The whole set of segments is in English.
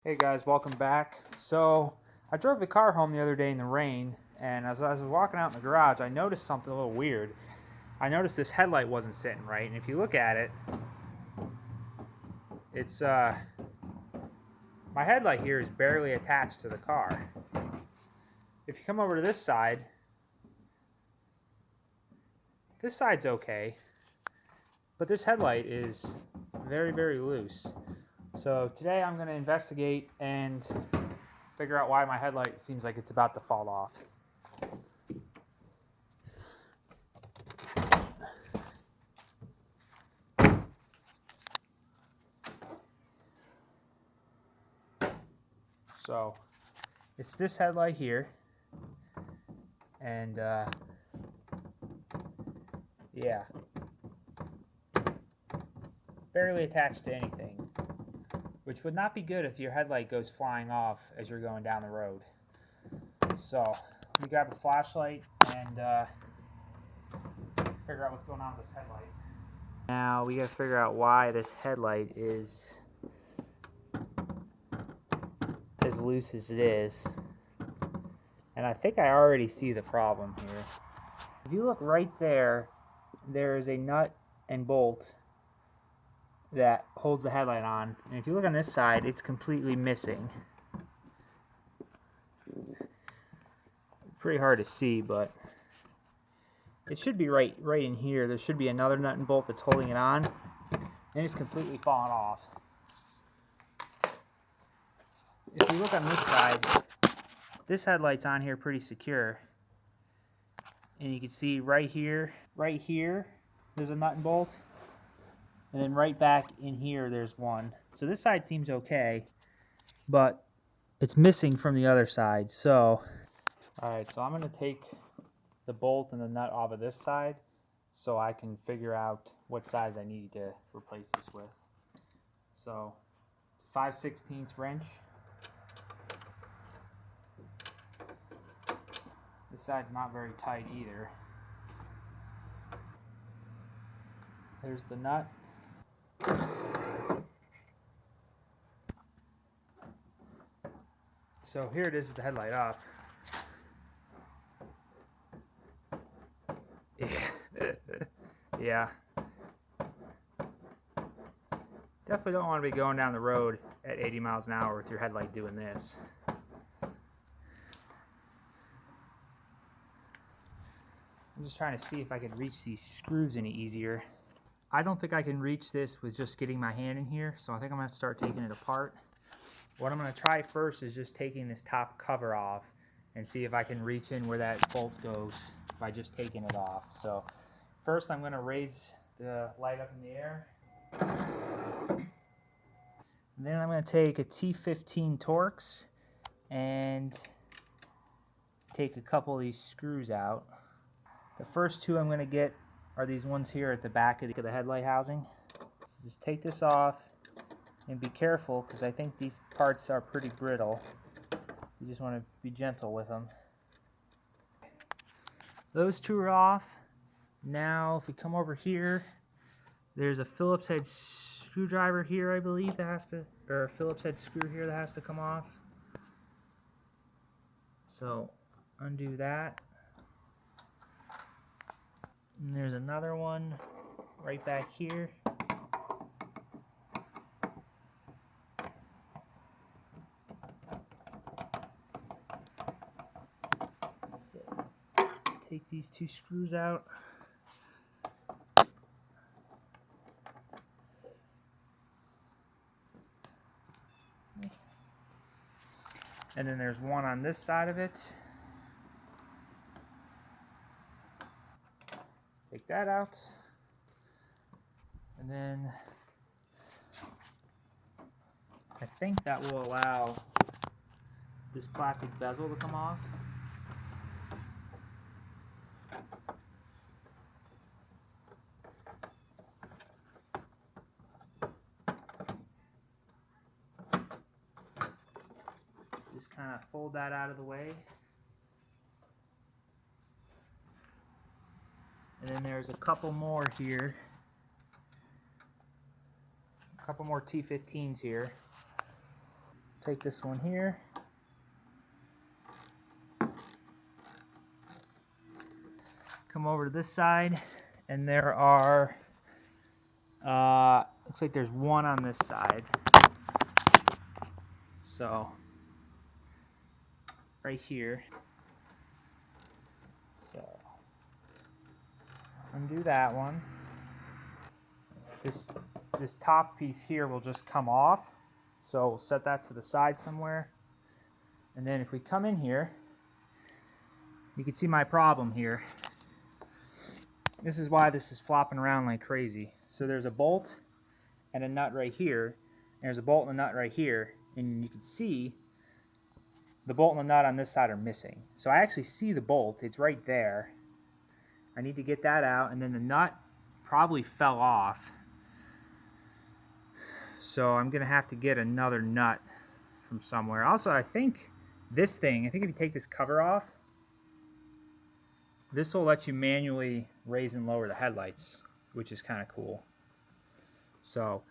Hey guys, welcome back. So I drove the car home the other day in the rain, and as I was walking out in the garage, I noticed something a little weird. I noticed this headlight wasn't sitting right, and if you look at it, it's my headlight here is barely attached to the car. If you come over to this side's okay, but this headlight is very, very loose. So today I'm going to investigate and figure out why my headlight seems like it's about to fall off. So it's this headlight here, and yeah, barely attached to anything, which would not be good if your headlight goes flying off as you're going down the road. So let me grab a flashlight and figure out what's going on with this headlight. Now we gotta figure out why this headlight is as loose as it is. And I think I already see the problem here. If you look right there, there is a nut and bolt that holds the headlight on. And if you look on this side, it's completely missing. Pretty hard to see, but it should be right in here. There should be another nut and bolt that's holding it on, and it's completely fallen off. If you look on this side, this headlight's on here pretty secure, and you can see right here, there's a nut and bolt, and then right back in here there's one. So this side seems okay, but it's missing from the other side. So alright, so I'm going to take the bolt and the nut off of this side so I can figure out what size I need to replace this with. So it's a 5/16 wrench. This side's not very tight either. There's the nut. So here it is with the headlight off. Yeah. Definitely don't want to be going down the road at 80 miles an hour with your headlight doing this. I'm just trying to see if I can reach these screws any easier. I don't think I can reach this with just getting my hand in here, so I think I'm going to start taking it apart. What I'm going to try first is just taking this top cover off and see if I can reach in where that bolt goes by just taking it off. So first I'm going to raise the light up in the air. And then I'm going to take a T15 Torx and take a couple of these screws out. The first two I'm going to get are these ones here at the back of the headlight housing. Just take this off and be careful because I think these parts are pretty brittle. You just want to be gentle with them. Those two are off. Now if we come over here, there's a Phillips head screwdriver here, I believe, that has to, or a Phillips head screw here that has to come off. So undo that. And there's another one right back here. So take these two screws out. And then there's one on this side of it. Take that out. And then I think that will allow this plastic bezel to come off. Just kind of fold that out of the way. And then there's a couple more here. A couple more T15s here. take this one here. Come over to this side, and there are, looks like there's one on this side. So, right here. So, undo that one. This top piece here will just come off. So we'll set that to the side somewhere. And then if we come in here, you can see my problem here. This is why this is flopping around like crazy. So there's a bolt and a nut right here. And there's a bolt and a nut right here. And you can see the bolt and the nut on this side are missing. So I actually see the bolt. It's right there. I need to get that out. And then the nut probably fell off. So I'm going to have to get another nut from somewhere. Also, I think this thing, if you take this cover off, this will let you manually raise and lower the headlights, which is kind of cool. So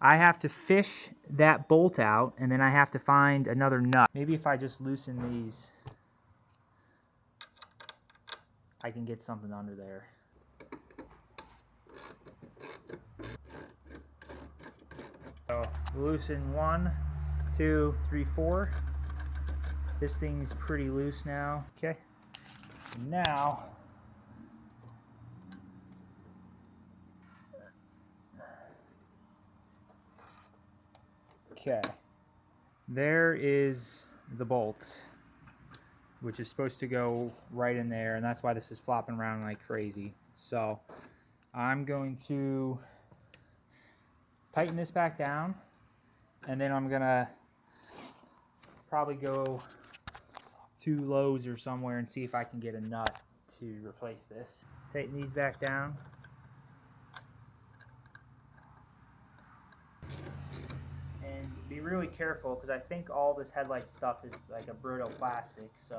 I have to fish that bolt out, and then I have to find another nut. Maybe if I just loosen these, I can get something under there. So loosen 1, 2, 3, 4. This thing's pretty loose now. Okay. Now, okay, there is the bolt, which is supposed to go right in there, and that's why this is flopping around like crazy. So I'm going to tighten this back down, and then I'm gonna probably go to Lowe's or somewhere and see if I can get a nut to replace this. Tighten these back down. And be really careful, because I think all this headlight stuff is like a brittle plastic, so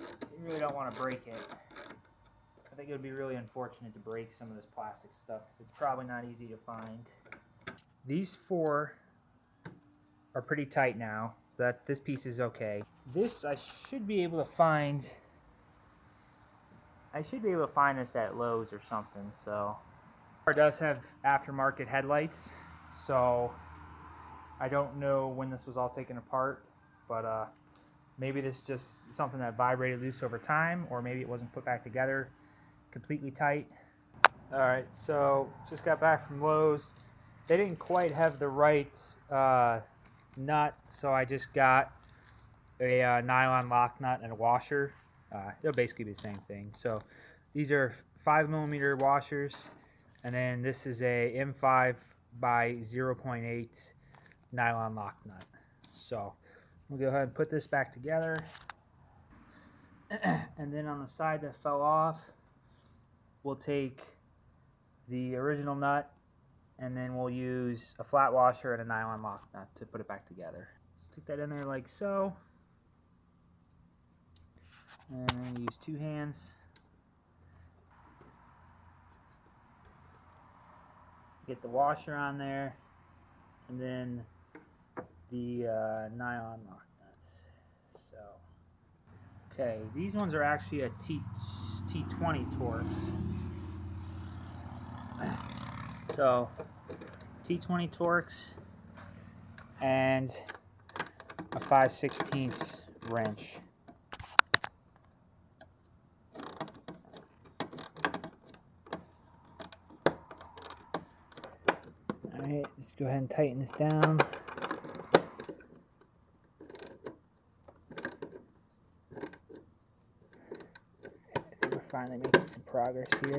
you really don't want to break it. I think it would be really unfortunate to break some of this plastic stuff, because it's probably not easy to find. These 4 are pretty tight now, so that this piece is okay. This I should be able to find. This at Lowe's or something. So, it does have aftermarket headlights, so I don't know when this was all taken apart, but maybe this is just something that vibrated loose over time, or maybe it wasn't put back together completely tight. All right, so just got back from Lowe's. They didn't quite have the right nut, so I just got a nylon lock nut and a washer. It'll basically be the same thing. So these are 5mm washers, and then this is a M5 by 0.8 nylon lock nut. So we'll go ahead and put this back together. And then on the side that fell off, we'll take the original nut, and then we'll use a flat washer and a nylon lock nut to put it back together. Stick that in there like so. And then use 2 hands. Get the washer on there, and then the nylon lock nuts. So, okay, these ones are actually a T20 Torx. So, T20 Torx and a 5/16 wrench. Alright, let's go ahead and tighten this down. I think we're finally making some progress here.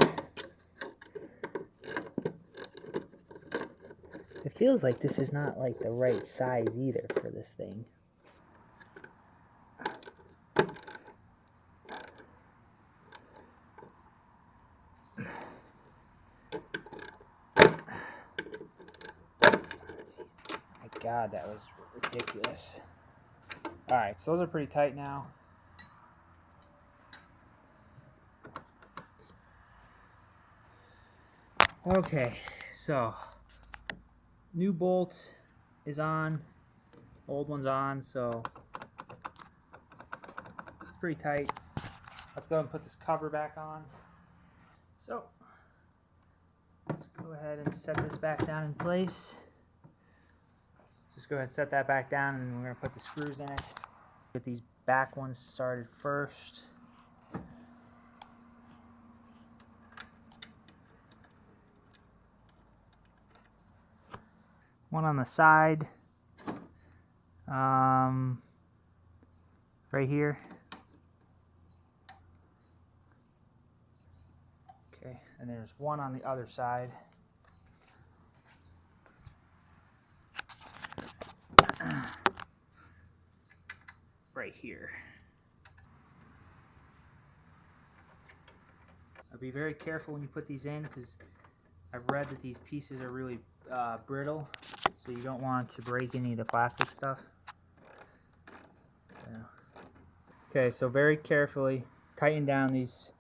It feels like this is not like the right size either for this thing. God, that was ridiculous. Alright, so those are pretty tight now. Okay, so new bolt is on. Old one's on, so it's pretty tight. Let's go and put this cover back on. So, let's go ahead and set this back down in place. Just go ahead and set that back down, and then we're going to put the screws in it. Get these back ones started first. One on the side, right here. Okay, and there's one on the other side. Right here. I'll be very careful when you put these in, because I've read that these pieces are really brittle, so you don't want to break any of the plastic stuff. Okay, so very carefully tighten down these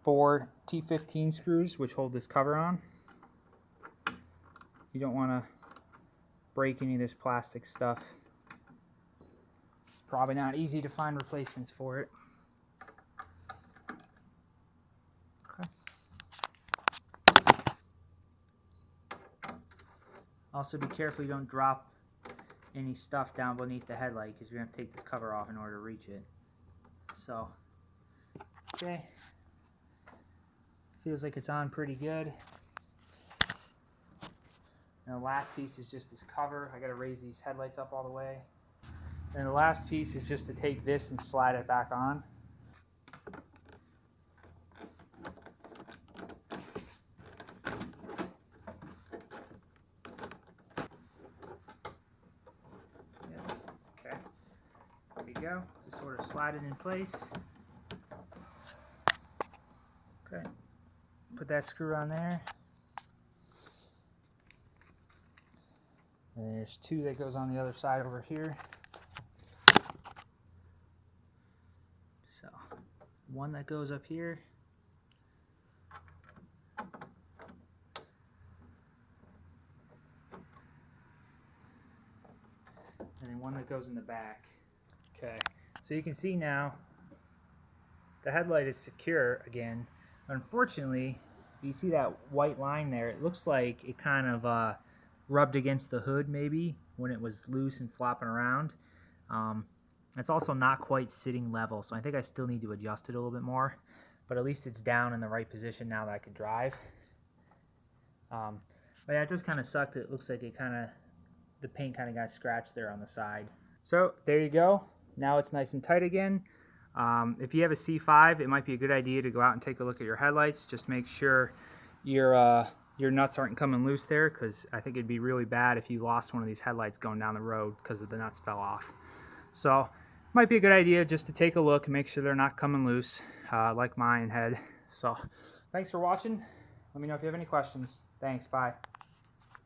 4 T15 screws which hold this cover on. You don't want to break any of this plastic stuff. It's probably not easy to find replacements for it. Okay. Also be careful you don't drop any stuff down beneath the headlight, because you're going to have to take this cover off in order to reach it. So, okay. Feels like it's on pretty good. And the last piece is just this cover. I got to raise these headlights up all the way. And the last piece is just to take this and slide it back on. Okay. There you go. Just sort of slide it in place. Okay. Put that screw on there. And there's 2 that goes on the other side over here. So, one that goes up here. And then one that goes in the back. Okay, so you can see now the headlight is secure again. Unfortunately, you see that white line there. It looks like it kind of rubbed against the hood maybe when it was loose and flopping around. It's also not quite sitting level, so I think I still need to adjust it a little bit more, but at least it's down in the right position now that I can drive. But yeah, it does kind of suck that it looks like the paint kind of got scratched there on the side. So there you go. Now it's nice and tight again. If you have a C5, it might be a good idea to go out and take a look at your headlights. Just make sure your nuts aren't coming loose there, because I think it'd be really bad if you lost one of these headlights going down the road because the nuts fell off. So might be a good idea just to take a look and make sure they're not coming loose like mine had. So thanks for watching. Let me know if you have any questions. Thanks. Bye.